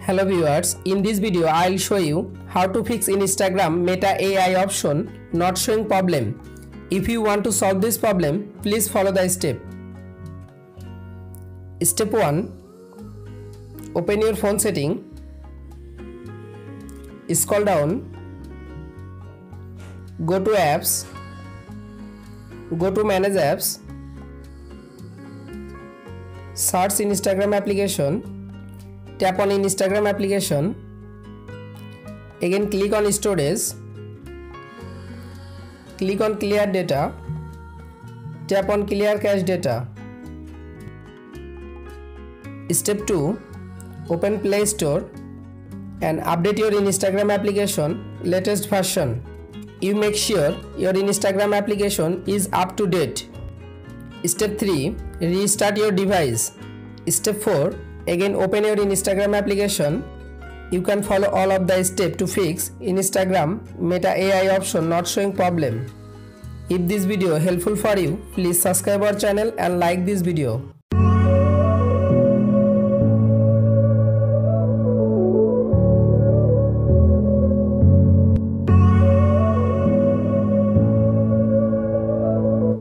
Hello viewers, in this video I'll show you how to fix Instagram Meta AI option not showing problem. If you want to solve this problem, please follow the step. Step 1. Open your phone setting. Scroll down. Go to apps. Go to manage apps. Search Instagram application. Tap on Instagram application. Again click on storage. Click on clear data. Tap on clear cache data. Step 2. Open Play Store and update your Instagram application latest version. You make sure your Instagram application is up to date. Step 3. Restart your device. Step 4. Again open your Instagram application. You can follow all of the steps to fix Instagram Meta AI option not showing problem. If this video helpful for you, please subscribe our channel and like this video.